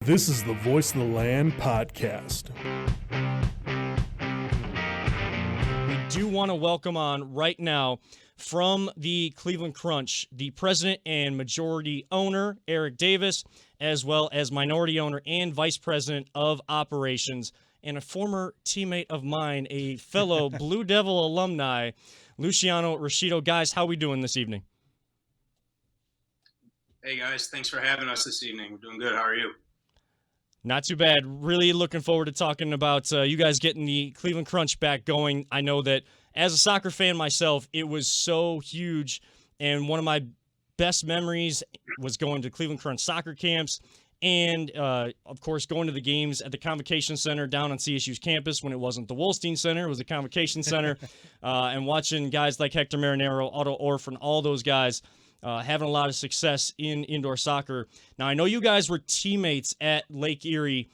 This is the Voice of the Land podcast. We do want to welcome on right now from the Cleveland Crunch, the president and majority owner, Eric Davis, as well as minority owner and vice president of operations, and a former teammate of mine, a fellow Blue Devil alumni, Luciano Ruscitto. Guys, how are we doing this evening? Hey, guys. Thanks for having us this evening. We're doing good. How are you? Not too bad. Really looking forward to talking about you guys getting the Cleveland Crunch back going. I know that as a soccer fan myself, it was so huge, and one of my best memories was going to Cleveland Crunch soccer camps and, of course, going to the games at the Convocation Center down on CSU's campus when it wasn't the Wolstein Center. It was the Convocation Center, and watching guys like Hector Marinero, Otto Orff, and all those guys having a lot of success in indoor soccer. Now, I know you guys were teammates at Lake Erie.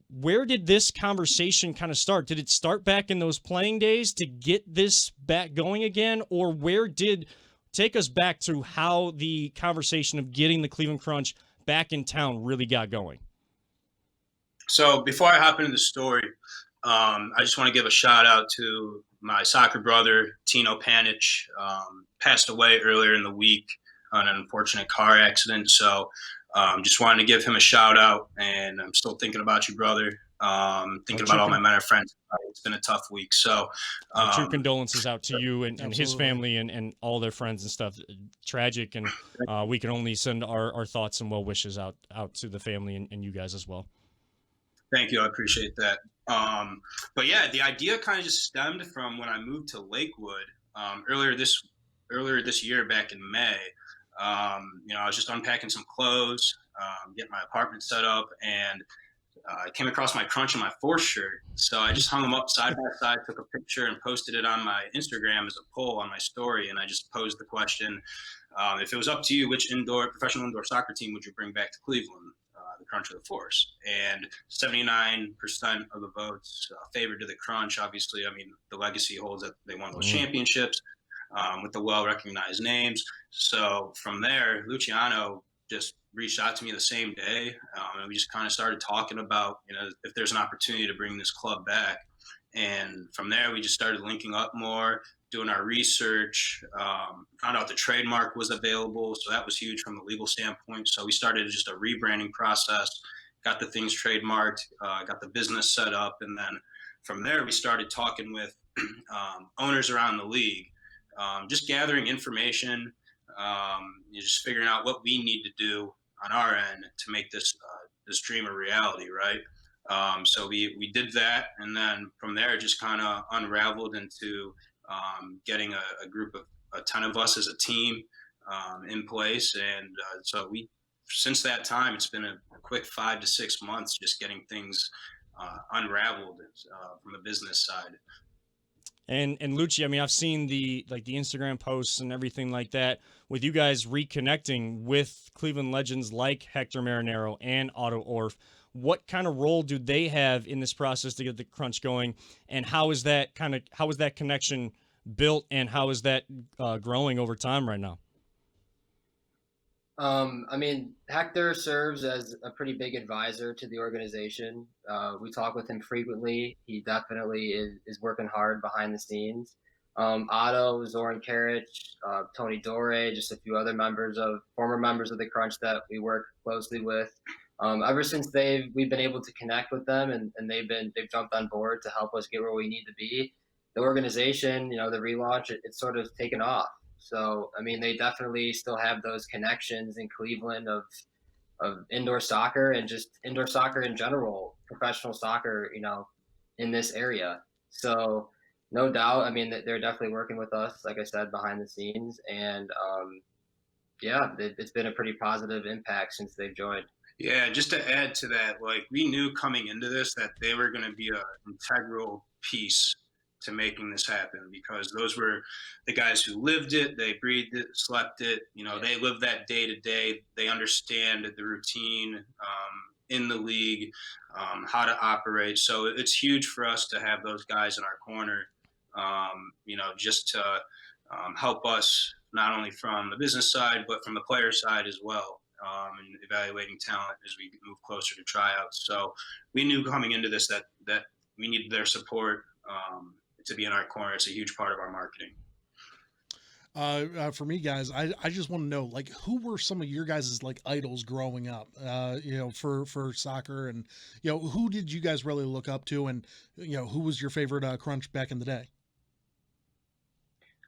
Where did this conversation kind of start? Did it start back in those playing days to get this back going again? Or take us back to how the conversation of getting the Cleveland Crunch back in town really got going? So before I hop into the story, I just want to give a shout out to my soccer brother, Tino Panich, passed away earlier in the week on an unfortunate car accident. So just wanted to give him a shout out, and I'm still thinking about you, brother. Thinking about all my men friends. It's been a tough week. So true condolences out to you and his family and all their friends and stuff. Tragic, and we can only send our thoughts and well wishes out to the family and you guys as well. Thank you. I appreciate that. But yeah, the idea kind of just stemmed from when I moved to Lakewood earlier this year, back in May. I was just unpacking some clothes, getting my apartment set up, and I came across my Crunch and my Force shirt. So I just hung them up side by side, took a picture, and posted it on my Instagram as a poll on my story. And I just posed the question, if it was up to you, which professional indoor soccer team would you bring back to Cleveland? The Crunch or the Force? And 79% of the votes favored to the Crunch. Obviously, I mean, the legacy holds that they won those championships with the well-recognized names. So from there, Luciano just reached out to me the same day, and we just kind of started talking about, if there's an opportunity to bring this club back. And from there, we just started linking up more, doing our research, found out the trademark was available. So that was huge from the legal standpoint. So we started just a rebranding process, got the things trademarked, got the business set up. And then from there, we started talking with owners around the league, just gathering information, just figuring out what we need to do on our end to make this dream a reality, right? So we did that, and then from there it just kind of unraveled into getting a group of 10 of us as a team in place. And so since that time, it's been a quick 5 to 6 months just getting things unraveled from the business side. And Lucci, I mean, I've seen the Instagram posts and everything like that with you guys reconnecting with Cleveland legends like Hector Marinero and Otto Orff. What kind of role do they have in this process to get the Crunch going, and how is that connection built, and how is that growing over time right now? I mean, Hector serves as a pretty big advisor to the organization. We talk with him frequently. He definitely is working hard behind the scenes. Otto, Zoran Karic, Tony Dore, just a few other former members of the Crunch that we work closely with. Ever since we've been able to connect with them, and they've jumped on board to help us get where we need to be. The organization, the relaunch, it's sort of taken off. So, I mean, they definitely still have those connections in Cleveland of indoor soccer and just indoor soccer in general, professional soccer, in this area. So, no doubt, I mean, they're definitely working with us, like I said, behind the scenes. And, it's been a pretty positive impact since they've joined. Yeah, just to add to that, we knew coming into this that they were going to be an integral piece to making this happen, because those were the guys who lived it, they breathed it, slept it, they live that day to day, they understand the routine in the league, how to operate. So it's huge for us to have those guys in our corner, just to help us not only from the business side, but from the player side as well. and evaluating talent as we move closer to tryouts. So we knew coming into this that we needed their support to be in our corner. It's a huge part of our marketing. For me, guys, I just want to know, like, who were some of your guys' like idols growing up, for soccer, and, who did you guys really look up to, and, who was your favorite crunch back in the day?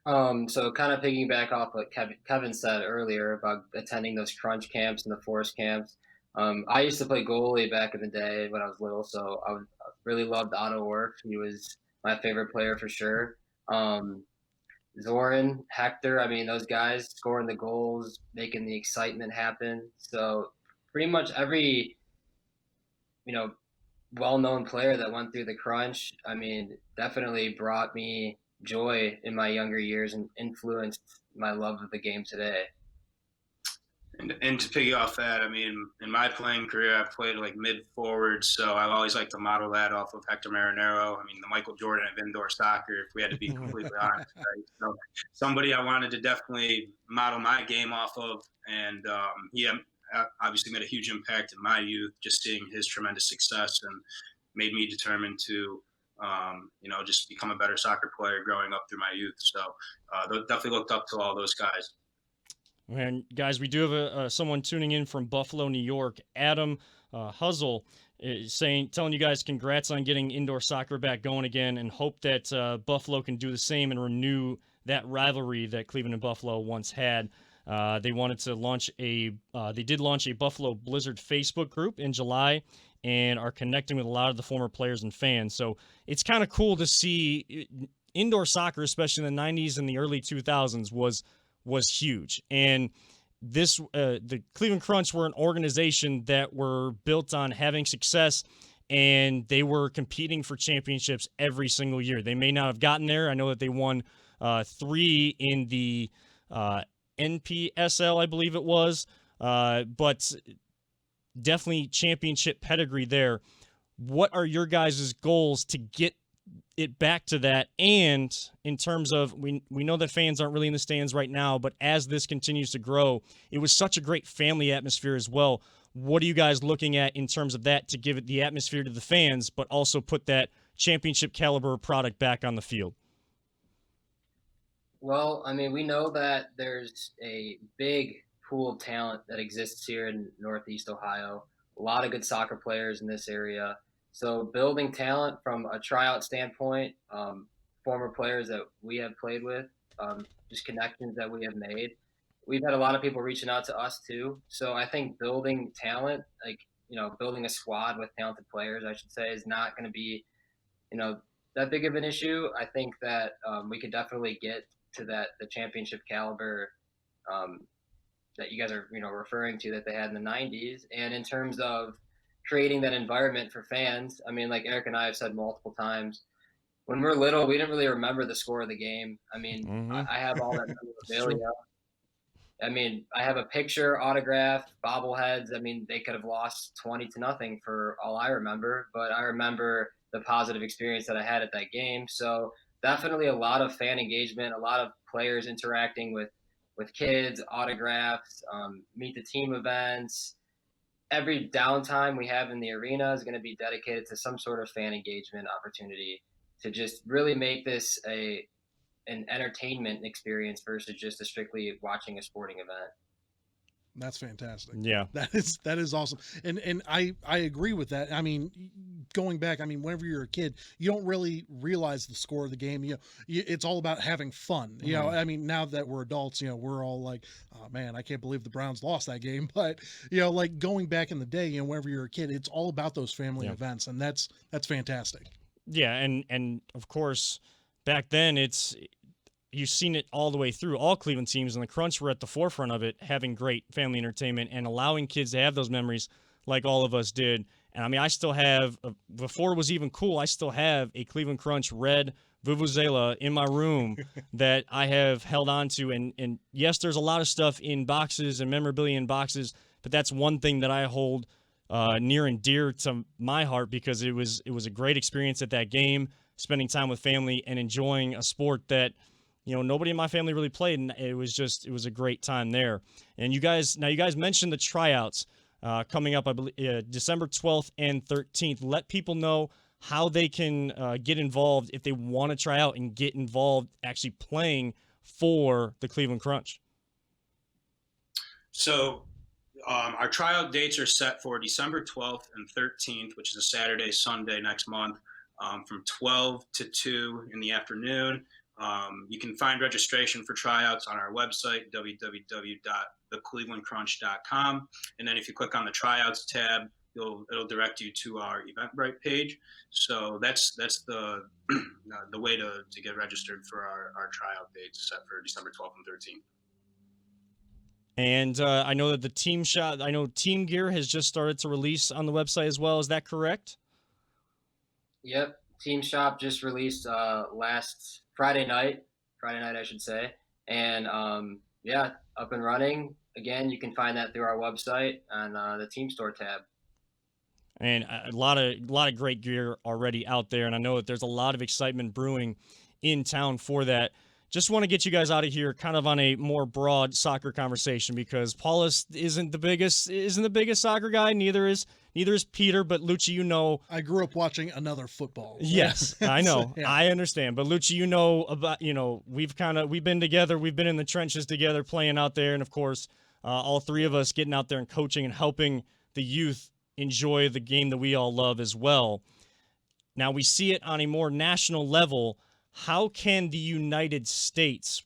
So kind of piggyback off what Kevin said earlier about attending those crunch camps and the force camps. I used to play goalie back in the day when I was little, so I really loved Otto Orff. He was my favorite player for sure. Zoran, Hector, I mean, those guys scoring the goals, making the excitement happen. So pretty much every, you know, well-known player that went through the crunch, I mean, definitely brought me joy in my younger years and influenced my love of the game today. And to piggy off that, I mean, in my playing career, I've played like mid forward, so I've always liked to model that off of Hector Marinero. I mean, the Michael Jordan of indoor soccer, if we had to be completely honest. Right? So somebody I wanted to definitely model my game off of, and he obviously made a huge impact in my youth, just seeing his tremendous success and made me determined to, just become a better soccer player growing up through my youth. So definitely looked up to all those guys. And guys, we do have someone tuning in from Buffalo, New York. Adam Huzzle is telling you guys congrats on getting indoor soccer back going again, and hope that Buffalo can do the same and renew that rivalry that Cleveland and Buffalo once had. They wanted to launch they did launch a Buffalo Blizzard Facebook group in July, and are connecting with a lot of the former players and fans. So it's kind of cool to see indoor soccer, especially in the 90s and the early 2000s, was huge. And this the Cleveland Crunch were an organization that were built on having success, and they were competing for championships every single year. They may not have gotten there. I know that they won 3 in the NPSL, I believe it was, but definitely championship pedigree there. What are your guys' goals to get it back to that? And in terms of, we know that fans aren't really in the stands right now, but as this continues to grow, it was such a great family atmosphere as well. What are you guys looking at in terms of that to give it the atmosphere to the fans, but also put that championship caliber product back on the field? Well, I mean, we know that there's a big pool of talent that exists here in Northeast Ohio. A lot of good soccer players in this area. So building talent from a tryout standpoint, former players that we have played with, just connections that we have made. We've had a lot of people reaching out to us too. So I think building talent, building a squad with talented players, I should say, is not going to be, that big of an issue. I think that we could definitely get to the championship caliber that you guys are, referring to that they had in the 90s. And in terms of creating that environment for fans, I mean, like Eric and I have said multiple times, when we're little, we didn't really remember the score of the game. I mean, I have all that memorabilia. I mean, I have a picture, autograph, bobbleheads. I mean, they could have lost 20-0 for all I remember, but I remember the positive experience that I had at that game. So definitely a lot of fan engagement, a lot of players interacting with kids, autographs, meet the team events. Every downtime we have in the arena is going to be dedicated to some sort of fan engagement opportunity to just really make this an entertainment experience versus just strictly watching a sporting event. That's fantastic. Yeah, that is awesome. And I agree with that. I mean, going back, I mean, whenever you're a kid, you don't really realize the score of the game. It's all about having fun. I mean, now that we're adults, we're all like, oh man, I can't believe the Browns lost that game. But like going back in the day, whenever you're a kid, it's all about those family events, and that's fantastic. Yeah, and of course, back then you've seen it all the way through. All Cleveland teams and the Crunch were at the forefront of it, having great family entertainment and allowing kids to have those memories like all of us did. And I mean, I still have, before it was even cool, I still have a Cleveland Crunch red Vuvuzela in my room that I have held on to. And yes, there's a lot of stuff in boxes and memorabilia in boxes, but that's one thing that I hold near and dear to my heart, because it was a great experience at that game, spending time with family and enjoying a sport that, nobody in my family really played, and it was a great time there. And you guys mentioned the tryouts coming up, I believe, December 12th and 13th. Let people know how they can get involved if they want to try out and get involved actually playing for the Cleveland Crunch. So our tryout dates are set for December 12th and 13th, which is a Saturday, Sunday next month, from 12 to 2 in the afternoon. You can find registration for tryouts on our website, www.theclevelandcrunch.com. And then if you click on the tryouts tab, it'll direct you to our Eventbrite page. So that's the the way to get registered for our tryout dates set for December 12th and 13th. And I know that team gear has just started to release on the website as well. Is that correct? Yep. Team shop just released last Friday night, I should say. And yeah, up and running. Again, you can find that through our website on the team store tab. And a lot of great gear already out there, and I know that there's a lot of excitement brewing in town for that. Just want to get you guys out of here kind of on a more broad soccer conversation, because Paulus isn't the biggest soccer guy, neither is Peter, but Lucci, I grew up watching another football. Yes, I know. Yeah. I understand. But Lucci, about, we've been together, we've been in the trenches together playing out there, and of course, all three of us getting out there and coaching and helping the youth enjoy the game that we all love as well. Now we see it on a more national level. How can the United States,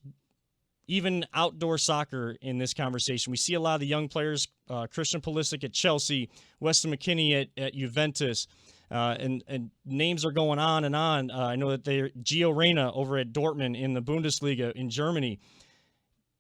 even outdoor soccer in this conversation, we see a lot of the young players, Christian Pulisic at Chelsea, Weston McKennie at Juventus, and names are going on and on. I know that Gio Reyna over at Dortmund in the Bundesliga in Germany.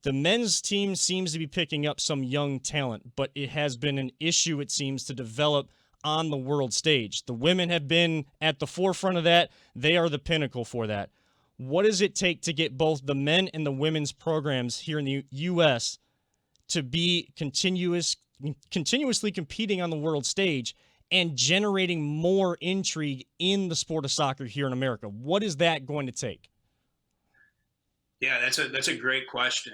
The men's team seems to be picking up some young talent, but it has been an issue, it seems, to develop on the world stage. The women have been at the forefront of that. They are the pinnacle for that. What does it take to get both the men and the women's programs here in the U.S. to be continuously competing on the world stage and generating more intrigue in the sport of soccer here in America? What is that going to take? Yeah, that's a great question.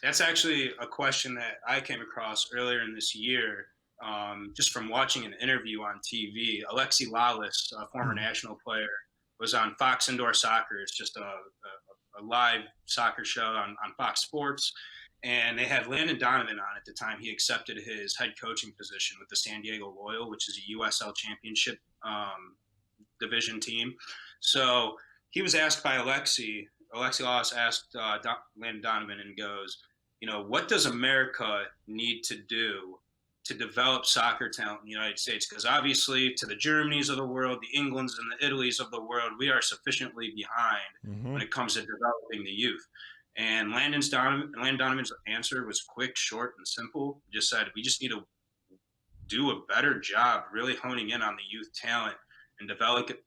That's actually a question that I came across earlier in this year, just from watching an interview on TV. Alexi Lalas, a former national player, was on Fox Indoor Soccer. It's just a live soccer show on Fox Sports. And they had Landon Donovan on at the time. He accepted his head coaching position with the San Diego Loyal, which is a USL Championship division team. So he was asked by Alexi Lalas asked Landon Donovan and goes, what does America need to do to develop soccer talent in the United States? Because obviously to the Germanys of the world, the Englands and the Italys of the world, we are sufficiently behind when it comes to developing the youth. And Landon Donovan's answer was quick, short, and simple. He just said, we just need to do a better job really honing in on the youth talent and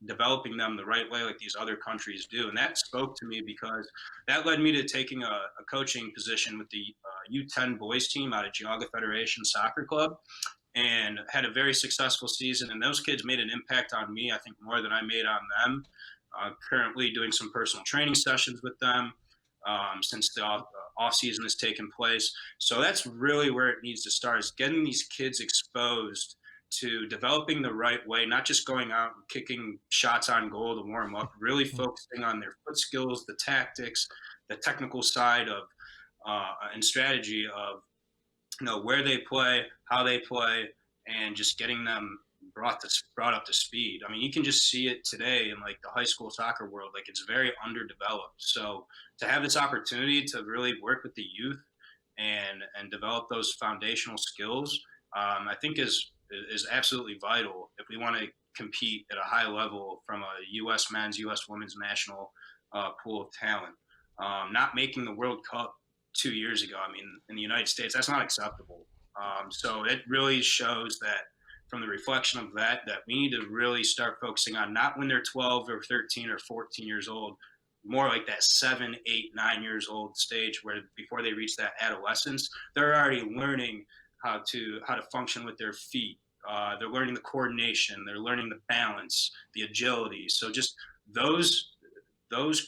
developing them the right way like these other countries do. And that spoke to me because that led me to taking a coaching position with the U10 boys team out of Geauga Federation Soccer Club, and had a very successful season. And those kids made an impact on me, I think, more than I made on them. Currently doing some personal training sessions with them since the off season has taken place. So that's really where it needs to start, is getting these kids exposed to developing the right way, not just going out and kicking shots on goal to warm up, really focusing on their foot skills, the tactics, the technical side of and strategy of where they play, how they play, and just getting them brought up to speed. I mean, you can just see it today in like the high school soccer world, like it's very underdeveloped. So to have this opportunity to really work with the youth and develop those foundational skills, I think is absolutely vital if we want to compete at a high level from a U.S. men's, U.S. women's national pool of talent. Not making the World Cup 2 years ago, I mean, in the United States, that's not acceptable. So it really shows that from the reflection of that we need to really start focusing on not when they're 12 or 13 or 14 years old, more like that 7, 8, 9 years old stage where before they reach that adolescence, they're already learning how to function with their feet. They're learning the coordination. They're learning the balance, the agility. So just those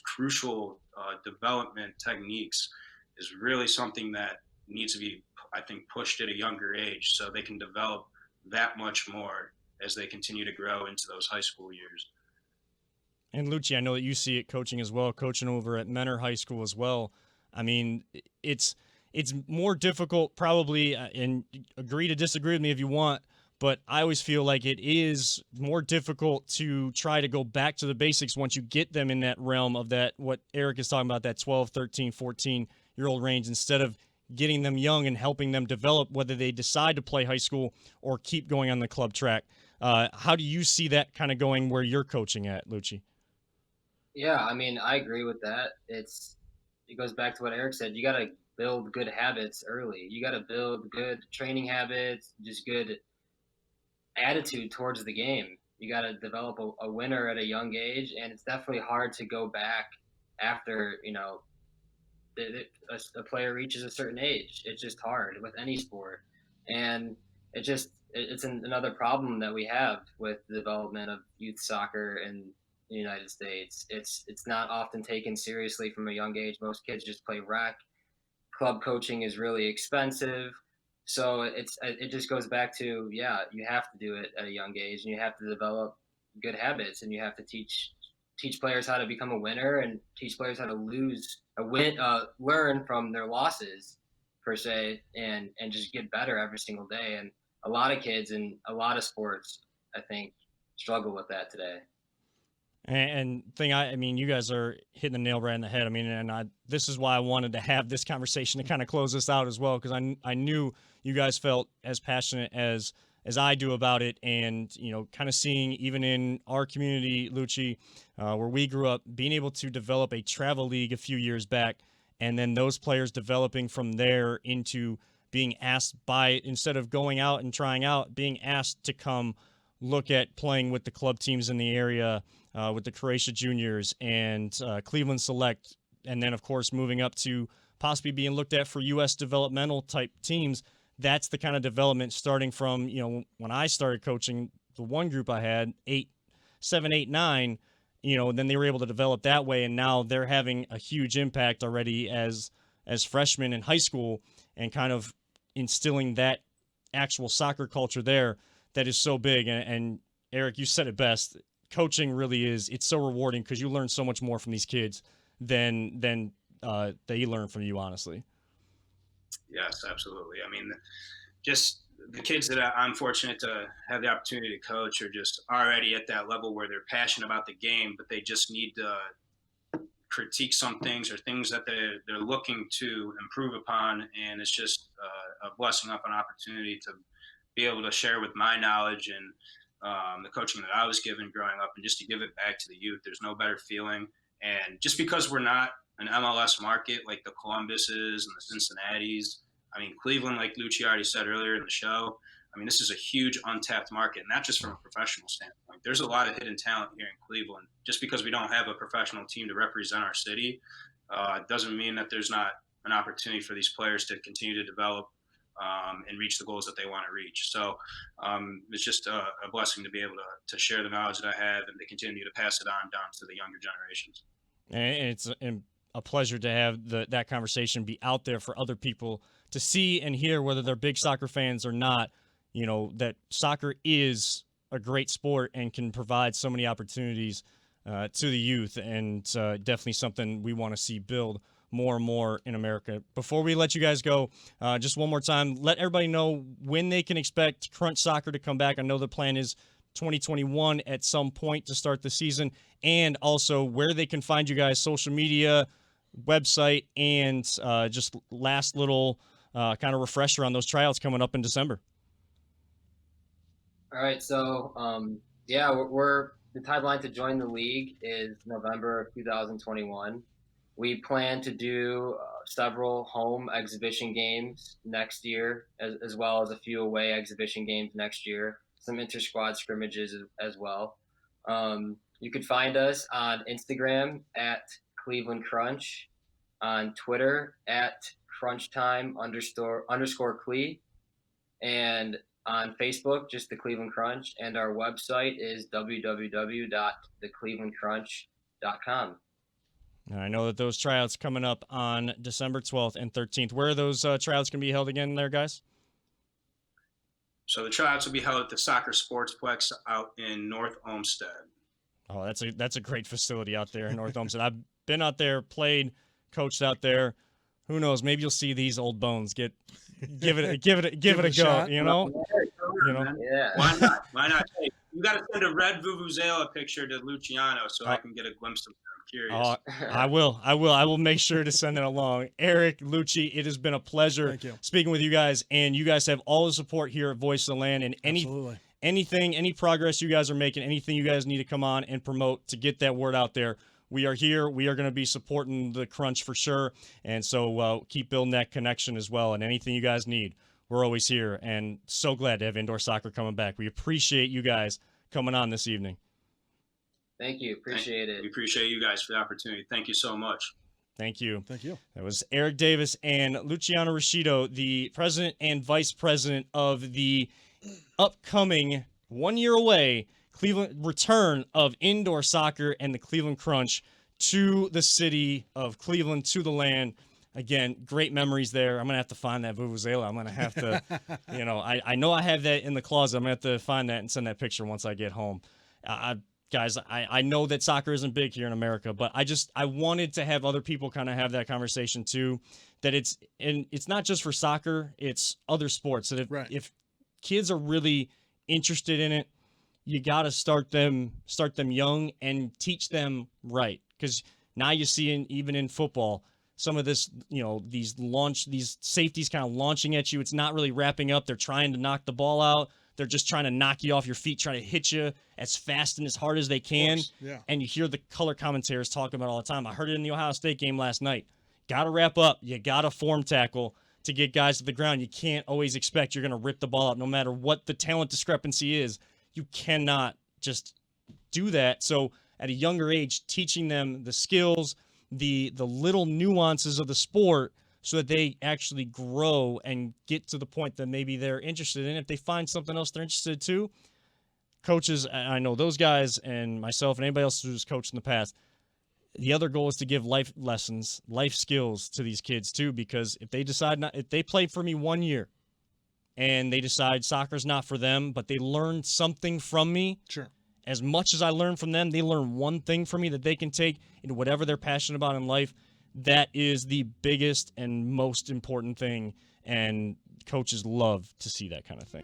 crucial development techniques is really something that needs to be, I think, pushed at a younger age so they can develop that much more as they continue to grow into those high school years. And Lucci, I know that you see it coaching as well, coaching over at Menor High School as well. I mean, it's more difficult probably, and agree to disagree with me if you want, but I always feel like it is more difficult to try to go back to the basics once you get them in that realm of that, what Eric is talking about, that 12, 13, 14-year-old range, instead of getting them young and helping them develop, whether they decide to play high school or keep going on the club track. How do you see that kind of going where you're coaching at, Lucci? Yeah, I mean, I agree with that. It goes back to what Eric said. You got to build good habits early. You got to build good training habits, just good attitude towards the game. You got to develop a winner at a young age, and it's definitely hard to go back after a player reaches a certain age. It's just hard with any sport, and it's another problem that we have with the development of youth soccer in the United States. It's not often taken seriously from a young age. Most kids just play rec. Club coaching is really expensive. So it just goes back to, yeah, you have to do it at a young age, and you have to develop good habits, and you have to teach players how to become a winner, and teach players how to learn from their losses per se, and just get better every single day. And a lot of kids in a lot of sports, I think, struggle with that today. And thing, I mean, you guys are hitting the nail right in the head. I mean, this is why I wanted to have this conversation to kind of close this out as well, because I knew you guys felt as passionate as I do about it, and kind of seeing even in our community, Lucci, where we grew up, being able to develop a travel league a few years back, and then those players developing from there into being asked instead of going out and trying out, being asked to come look at playing with the club teams in the area, with the Croatia Juniors and Cleveland Select, and then, of course, moving up to possibly being looked at for U.S. developmental type teams. That's the kind of development starting from, when I started coaching the one group I had, 7, 8, 9, then they were able to develop that way, and now they're having a huge impact already as freshmen in high school, and kind of instilling that actual soccer culture there that is so big. And Eric, you said it best. Coaching really it's so rewarding because you learn so much more from these kids than they learn from you, honestly. Yes, absolutely. I mean, just the kids that I'm fortunate to have the opportunity to coach are just already at that level where they're passionate about the game, but they just need to critique some things or things that they're looking to improve upon. And it's just a blessing up an opportunity to be able to share with my knowledge and the coaching that I was given growing up, and just to give it back to the youth. There's no better feeling. And just because we're not an MLS market like the Columbuses and the Cincinnatis, I mean, Cleveland, like Lucci already said earlier in the show, I mean, this is a huge untapped market, not just from a professional standpoint. There's a lot of hidden talent here in Cleveland. Just because we don't have a professional team to represent our city doesn't mean that there's not an opportunity for these players to continue to develop and reach the goals that they want to reach. So it's just a blessing to be able to share the knowledge that I have and to continue to pass it on down to the younger generations. And it's a pleasure to have that conversation be out there for other people to see and hear, whether they're big soccer fans or not, that soccer is a great sport and can provide so many opportunities to the youth, and definitely something we want to see build more and more in America. Before we let you guys go, just one more time, let everybody know when they can expect Crunch Soccer to come back. I know the plan is 2021 at some point to start the season, and also where they can find you guys, social media, website, and just last little kind of refresher on those tryouts coming up in December. All right, so yeah, we're the timeline to join the league is November of 2021. We plan to do several home exhibition games next year, as well as a few away exhibition games next year, some inter-squad scrimmages as well. You could find us on Instagram at Cleveland Crunch, on Twitter at crunchtime__ Cle, and on Facebook, just the Cleveland Crunch, and our website is www.theclevelandcrunch.com. And I know that those tryouts coming up on December 12th and 13th. Where are those tryouts going to be held again there, guys? So the tryouts will be held at the Soccer Sportsplex out in North Olmsted. Oh, that's a great facility out there in North Olmsted. I've been out there, played, coached out there. Who knows? Maybe you'll see these old bones give it a go. Shot. You know. Yeah. Why not? Why not? Hey, you got to send a red vuvuzela picture to Luciano so I can get a glimpse of him. I'm curious. I will make sure to send it along. Eric, Lucci, it has been a pleasure Thank you. speaking with you guys, and you guys have all the support here at Voice of the Land. And Absolutely. any progress you guys are making, anything you guys need to come on and promote to get that word out there, we are here. We are going to be supporting the Crunch for sure. And so keep building that connection as well. And anything you guys need, we're always here. And so glad to have indoor soccer coming back. We appreciate you guys coming on this evening. Thank you. Appreciate it. We appreciate you guys for the opportunity. Thank you so much. Thank you. Thank you. That was Eric Davis and Luciano Ruscitto, the president and vice president of the upcoming 1 year away Cleveland return of indoor soccer and the Cleveland Crunch to the city of Cleveland, to the land. Again, great memories there. I'm going to have to find that vuvuzela. I'm going to have to, I know I have that in the closet. I'm going to have to find that and send that picture once I get home. Guys, I know that soccer isn't big here in America, but I wanted to have other people kind of have that conversation too, that it's not just for soccer, it's other sports. That if kids are really interested in it, you got to start them young and teach them right. Because now you see even in football, some of this, these safeties kind of launching at you. It's not really wrapping up. They're trying to knock the ball out. They're just trying to knock you off your feet, trying to hit you as fast and as hard as they can. Yeah. And you hear the color commentators talking about it all the time. I heard it in the Ohio State game last night. Got to wrap up. You got to form tackle to get guys to the ground. You can't always expect you're going to rip the ball out no matter what the talent discrepancy is. You cannot just do that. So at a younger age, teaching them the skills, the little nuances of the sport so that they actually grow and get to the point that maybe they're interested in. If they find something else they're interested in too, coaches, I know those guys and myself and anybody else who's coached in the past, the other goal is to give life lessons, life skills to these kids too, because if they play for me 1 year and they decide soccer's not for them, but they learn something from me. Sure. As much as I learn from them, they learn one thing from me that they can take into whatever they're passionate about in life. That is the biggest and most important thing, and coaches love to see that kind of thing.